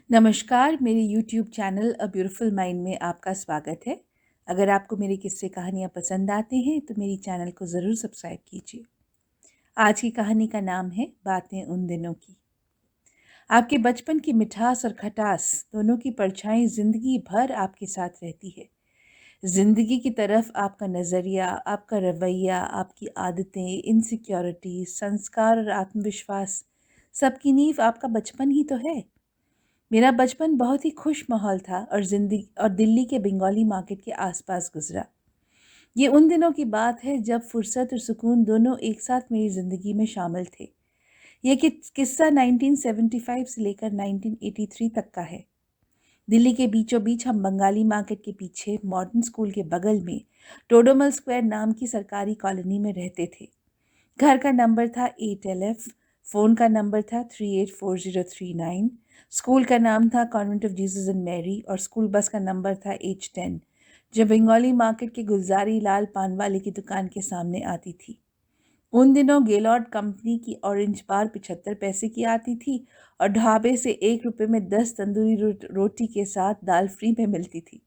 नमस्कार, मेरे YouTube channel a beautiful mind में आपका स्वागत है। अगर आपको मेरे किस्से कहानियाँ पसंद आते हैं तो मेरी चैनल को ज़रूर सब्सक्राइब कीजिए। आज की कहानी का नाम है बातें उन दिनों की। आपके बचपन की मिठास और खटास दोनों की परछाई ज़िंदगी भर आपके साथ रहती है। ज़िंदगी की तरफ आपका नज़रिया, आपका रवैया, आपकी आदतें, इनसिक्योरिटी, संस्कार और आत्मविश्वास, सबकी नींव आपका बचपन ही तो है। मेरा बचपन बहुत ही खुश माहौल था और दिल्ली के बंगाली मार्केट के आसपास गुजरा। ये उन दिनों की बात है जब फुर्सत और सुकून दोनों एक साथ मेरी ज़िंदगी में शामिल थे। ये किस्सा 1975 से लेकर 1983 तक का है। दिल्ली के बीचों बीच हम बंगाली मार्केट के पीछे मॉडर्न स्कूल के बगल में टोडोमल स्क्वायर नाम की सरकारी कॉलोनी में रहते थे। घर का नंबर था 8LF, फ़ोन का नंबर था 384039, स्कूल का नाम था convent of Jesus and Mary और स्कूल बस का नंबर था H10, जो बंगाली मार्केट के गुलजारी लाल पान वाले की दुकान के सामने आती थी। उन दिनों गेलॉर्ड कंपनी की ऑरेंज बार 75 पैसे की आती थी और ढाबे से 1 रुपये में 10 तंदूरी रोटी के साथ दाल फ्री में मिलती थी।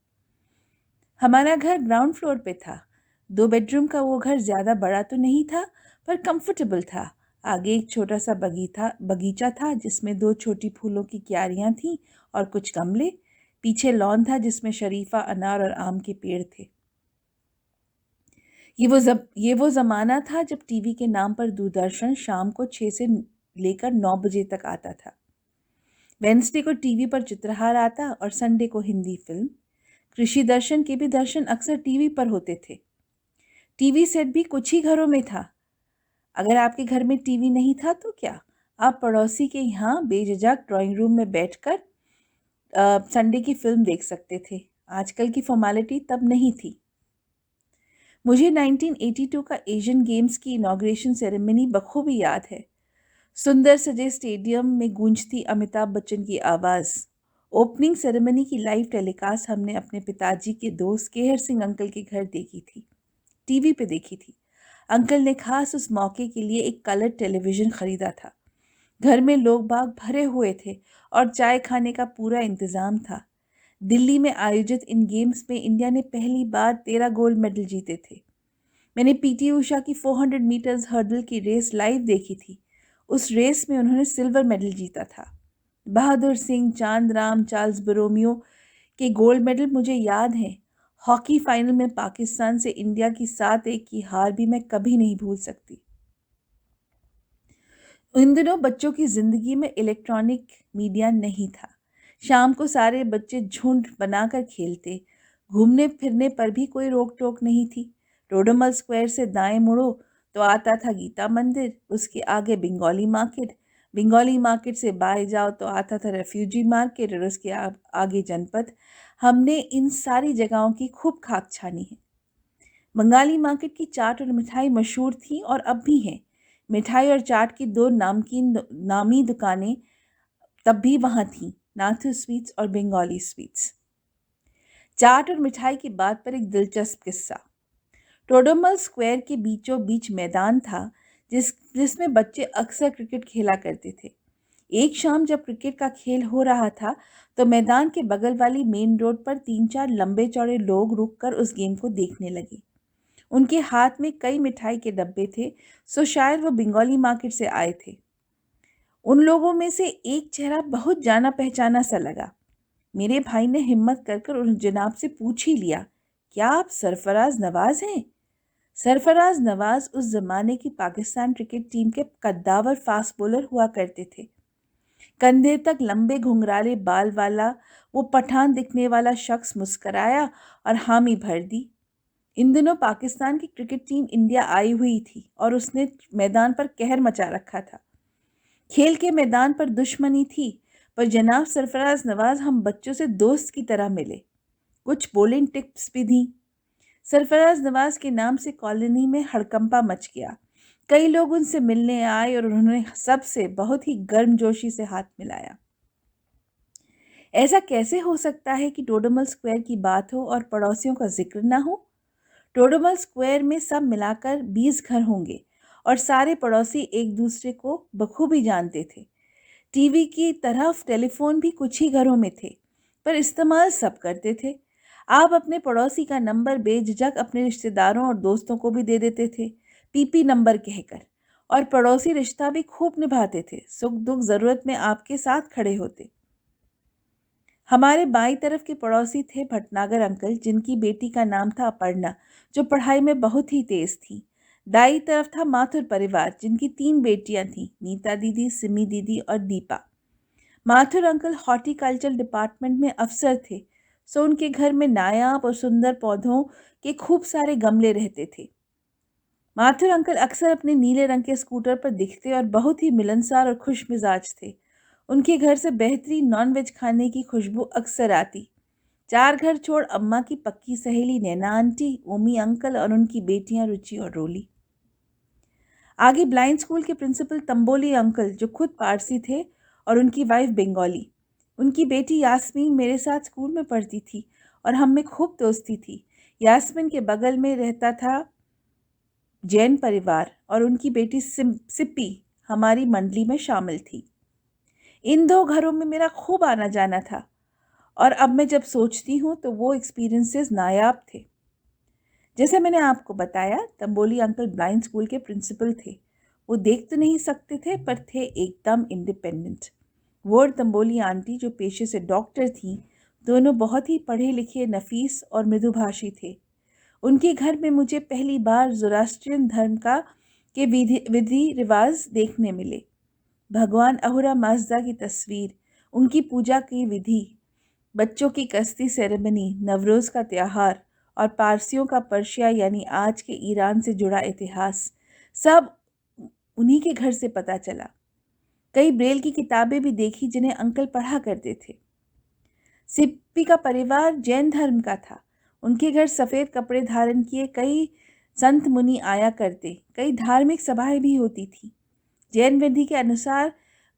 हमारा घर ग्राउंड फ्लोर पे था। 2 बेडरूम का वो घर ज़्यादा बड़ा तो नहीं था, पर कंफर्टेबल था। आगे एक छोटा सा बगीचा था जिसमें 2 छोटी फूलों की क्यारियां थीं और कुछ गमले। पीछे लॉन था जिसमें शरीफा, अनार और आम के पेड़ थे। ये वो ज़माना था जब टीवी के नाम पर दूरदर्शन शाम को 6 से लेकर 9 बजे तक आता था। वेडनेसडे को टीवी पर चित्रहार आता और संडे को हिंदी फिल्म। कृषि दर्शन के भी दर्शन अक्सर टीवी पर होते थे। टीवी सेट भी कुछ ही घरों में था। अगर आपके घर में टीवी नहीं था तो क्या, आप पड़ोसी के यहाँ बेझिझक ड्राइंग रूम में बैठकर संडे की फिल्म देख सकते थे। आजकल की फॉर्मेलिटी तब नहीं थी। मुझे 1982 का एशियन गेम्स की इनॉग्रेशन सेरेमनी बखूबी याद है। सुंदर सजे स्टेडियम में गूंजती अमिताभ बच्चन की आवाज़। ओपनिंग सेरेमनी की लाइव टेलीकास्ट हमने अपने पिताजी के दोस्त केहर सिंह अंकल के घर देखी थी, टीवी पे देखी थी। अंकल ने खास उस मौके के लिए एक कलर टेलीविज़न खरीदा था। घर में लोग बाग भरे हुए थे और चाय खाने का पूरा इंतज़ाम था। दिल्ली में आयोजित इन गेम्स में इंडिया ने पहली बार 13 गोल्ड मेडल जीते थे। मैंने पीटी उषा की 400 मीटर्स हर्डल की रेस लाइव देखी थी। उस रेस में उन्होंने सिल्वर मेडल जीता था। बहादुर सिंह, चांद राम, चार्ल्स बरोमियो के गोल्ड मेडल मुझे याद हैं। हॉकी फाइनल में पाकिस्तान से इंडिया की 7-1 की हार भी मैं कभी नहीं भूल सकती। उन दिनों बच्चों की ज़िंदगी में इलेक्ट्रॉनिक मीडिया नहीं था। शाम को सारे बच्चे झुंड बनाकर खेलते। घूमने फिरने पर भी कोई रोक टोक नहीं थी। टोडरमल स्क्वायर से दाएं मुड़ो तो आता था गीता मंदिर, उसके आगे बंगाली मार्केट से बाएं जाओ तो आता था रेफ्यूजी मार्केट और उसके आगे जनपथ। हमने इन सारी जगहों की खूब खाक छानी है। बंगाली मार्केट की चाट और मिठाई मशहूर थी और अब भी हैं। मिठाई और चाट की 2 नामी दुकानें तब भी वहाँ थीं, नाथू स्वीट्स और बंगाली स्वीट्स। चाट और मिठाई की बात पर एक दिलचस्प किस्सा। टोडरमल स्क्वायर के बीचों बीच मैदान था जिसमें बच्चे अक्सर क्रिकेट खेला करते थे। एक शाम जब क्रिकेट का खेल हो रहा था तो मैदान के बगल वाली मेन रोड पर 3-4 लंबे चौड़े लोग रुककर उस गेम को देखने लगे। उनके हाथ में कई मिठाई के डब्बे थे, सो शायद वो बंगाली मार्केट से आए थे। उन लोगों में से एक चेहरा बहुत जाना पहचाना सा लगा। मेरे भाई ने हिम्मत कर उन जनाब से पूछ ही लिया, क्या आप सरफराज नवाज हैं? सरफराज नवाज उस जमाने की पाकिस्तान क्रिकेट टीम के कद्दावर फास्ट बॉलर हुआ करते थे। कंधे तक लंबे घुंघराले बाल वाला वो पठान दिखने वाला शख्स मुस्कराया और हामी भर दी। इन दिनों पाकिस्तान की क्रिकेट टीम इंडिया आई हुई थी और उसने मैदान पर कहर मचा रखा था। खेल के मैदान पर दुश्मनी थी, पर जनाब सरफराज नवाज हम बच्चों से दोस्त की तरह मिले। कुछ बॉलिंग टिप्स भी दी। सरफराज नवाज के नाम से कॉलोनी में हड़कंपा मच गया। कई लोग उनसे मिलने आए और उन्होंने सबसे बहुत ही गर्मजोशी से हाथ मिलाया। ऐसा कैसे हो सकता है कि टोडरमल स्क्वायर की बात हो और पड़ोसियों का जिक्र ना हो? टोडरमल स्क्वायर में सब मिलाकर 20 घर होंगे और सारे पड़ोसी एक दूसरे को बखूबी जानते थे। टीवी की तरफ टेलीफोन भी कुछ ही घरों में थे, पर इस्तेमाल सब करते थे। आप अपने पड़ोसी का नंबर बेझिझक अपने रिश्तेदारों और दोस्तों को भी दे देते थे, पीपी नंबर कहकर। और पड़ोसी रिश्ता भी खूब निभाते थे, सुख दुख जरूरत में आपके साथ खड़े होते। हमारे बाईं तरफ के पड़ोसी थे भटनागर अंकल, जिनकी बेटी का नाम था अपर्णा, जो पढ़ाई में बहुत ही तेज थी। दाई तरफ था माथुर परिवार, जिनकी 3 बेटियां थीं, नीता दीदी, सिमी दीदी और Deepa. Mathur uncle horticulture department में अफसर थे, सो उनके घर में नायाब और सुंदर पौधों के खूब सारे गमले रहते थे। माथुर अंकल अक्सर अपने नीले रंग के स्कूटर पर दिखते और बहुत ही मिलनसार और खुश मिजाज थे। उनके घर से बेहतरीन नॉनवेज खाने की खुशबू अक्सर आती। 4 घर छोड़ अम्मा की पक्की सहेली नैना आंटी, ओमी अंकल और उनकी बेटियां रुचि और रोली। आगे ब्लाइंड स्कूल के प्रिंसिपल तंबोली अंकल, जो खुद पारसी थे और उनकी वाइफ बंगाली। उनकी बेटी यास्मीन मेरे साथ स्कूल में पढ़ती थी और हम में खूब दोस्ती थी। यास्मीन के बगल में रहता था जैन परिवार और उनकी बेटी सिप्पी हमारी मंडली में शामिल थी। इन 2 घरों में मेरा खूब आना जाना था और अब मैं जब सोचती हूँ तो वो एक्सपीरियंसेस नायाब थे। जैसे मैंने आपको बताया, तंबोली अंकल ब्लाइंड स्कूल के प्रिंसिपल थे। वो देख तो नहीं सकते थे, पर थे एकदम इंडिपेंडेंट। वो और तंबोली आंटी, जो पेशे से डॉक्टर थीं, दोनों बहुत ही पढ़े लिखे, नफीस और मृदुभाषी थे। उनके घर में मुझे पहली बार ज़ोरास्ट्रियन धर्म के विधि रिवाज देखने मिले। भगवान अहुरा माजदा की तस्वीर, उनकी पूजा की विधि, बच्चों की कश्ती सेरेमनी, नवरोज़ का त्यौहार और पारसियों का पर्शिया यानी आज के ईरान से जुड़ा इतिहास, सब उन्हीं के घर से पता चला। कई ब्रेल की किताबें भी देखी जिन्हें अंकल पढ़ा करते थे। सिप्पी का परिवार जैन धर्म का था। उनके घर सफ़ेद कपड़े धारण किए कई संत मुनि आया करते, कई धार्मिक सभाएं भी होती थी। जैन विधि के अनुसार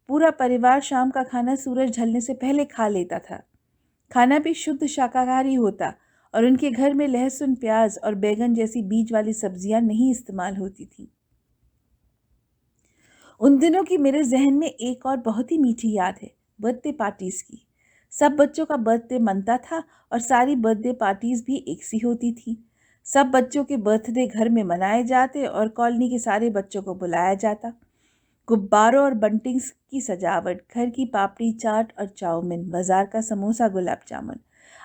पूरा परिवार शाम का खाना सूरज ढलने से पहले खा लेता था। खाना भी शुद्ध शाकाहारी होता और उनके घर में लहसुन, प्याज और बैगन जैसी बीज वाली सब्जियां नहीं इस्तेमाल होती थी। उन दिनों की मेरे जहन में एक और बहुत ही मीठी याद है, बर्थडे पार्टीज की। सब बच्चों का बर्थडे मनता था और सारी बर्थडे पार्टीज भी एक सी होती थी। सब बच्चों के बर्थडे घर में मनाए जाते और कॉलोनी के सारे बच्चों को बुलाया जाता। गुब्बारों और बंटिंग्स की सजावट, घर की पापड़ी चाट और चाउमीन, बाजार का समोसा, गुलाब जामुन,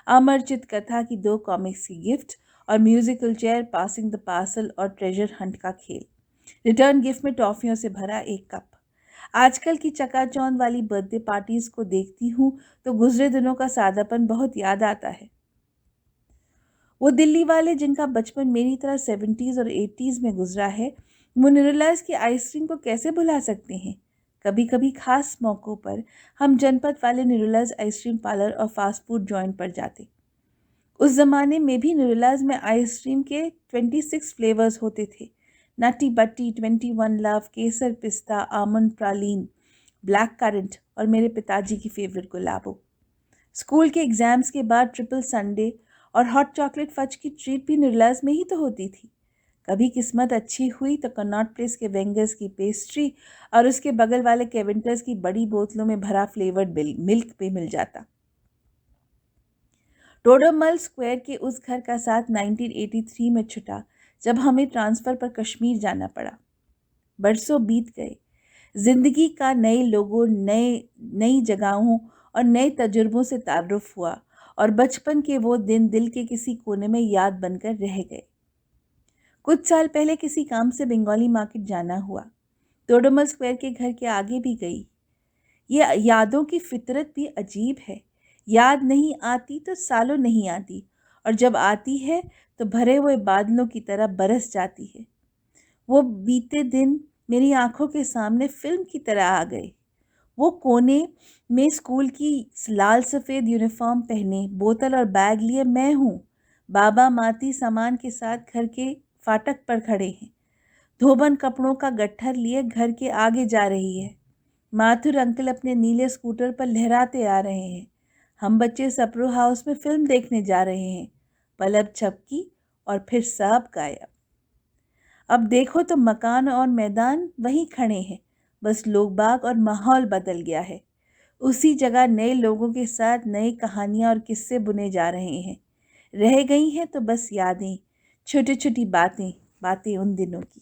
अमरचित कथा की 2 कॉमिक्स की गिफ्ट और musical chair, passing the parcel और ट्रेजर हंट का खेल। रिटर्न गिफ्ट में टॉफियों से भरा एक कप। आजकल की चकाचौंध वाली बर्थडे पार्टीज को देखती हूँ तो गुजरे दिनों का सादापन बहुत याद आता है। वो दिल्ली वाले जिनका बचपन मेरी तरह 70s और 80s में गुजरा है, वो निरुलाज की आइसक्रीम को कैसे भुला सकते हैं। कभी कभी खास मौक़ों पर हम जनपद वाले निरुलाज आइसक्रीम पार्लर और फास्ट फूड जॉइंट पर जाते। उस ज़माने में भी निरुलाज में आइसक्रीम के 26 फ्लेवर्स होते थे। नटी बट्टी, 21 लव, केसर पिस्ता, आमंड प्रालीन, ब्लैक करंट और मेरे पिताजी की फेवरेट गुलाबो। स्कूल के एग्ज़ाम्स के बाद ट्रिपल संडे और हॉट चॉकलेट फज की ट्रीट भी निरुलाज में ही तो होती थी। कभी किस्मत अच्छी हुई तो कनॉट प्लेस के वेंगर्स की पेस्ट्री और उसके बगल वाले केवेंटर्स की बड़ी बोतलों में भरा फ्लेवर्ड मिल्क भी मिल जाता। टोडरमल स्क्वायर के उस घर का साथ 1983 में छुटा, जब हमें ट्रांसफ़र पर कश्मीर जाना पड़ा। बरसों बीत गए। जिंदगी का नए लोगों, नई जगहों और नए तजुर्बों से तारुफ हुआ और बचपन के वो दिन दिल के किसी कोने में याद बनकर रह गए। कुछ साल पहले किसी काम से बंगाली मार्केट जाना हुआ। टोडरमल स्क्वायर के घर के आगे भी गई। ये यादों की फितरत भी अजीब है। याद नहीं आती तो सालों नहीं आती, और जब आती है तो भरे हुए बादलों की तरह बरस जाती है। वो बीते दिन मेरी आंखों के सामने फिल्म की तरह आ गए। वो कोने में स्कूल की लाल सफ़ेद यूनिफॉर्म पहने, बोतल और बैग लिए मैं हूँ। बाबा माती सामान के साथ घर के फाटक पर खड़े हैं। धोबन कपड़ों का गट्ठर लिए घर के आगे जा रही है। माथुर अंकल अपने नीले स्कूटर पर लहराते आ रहे हैं। हम बच्चे सप्रो हाउस में फिल्म देखने जा रहे हैं। पलब झपकी और फिर सब गायब। अब देखो तो मकान और मैदान वहीं खड़े हैं, बस लोग बाग और माहौल बदल गया है। उसी जगह नए लोगों के साथ नई कहानियाँ और किस्से बुने जा रहे हैं। रह गई हैं तो बस यादें, छोटी-छोटी बातें, बातें उन दिनों की।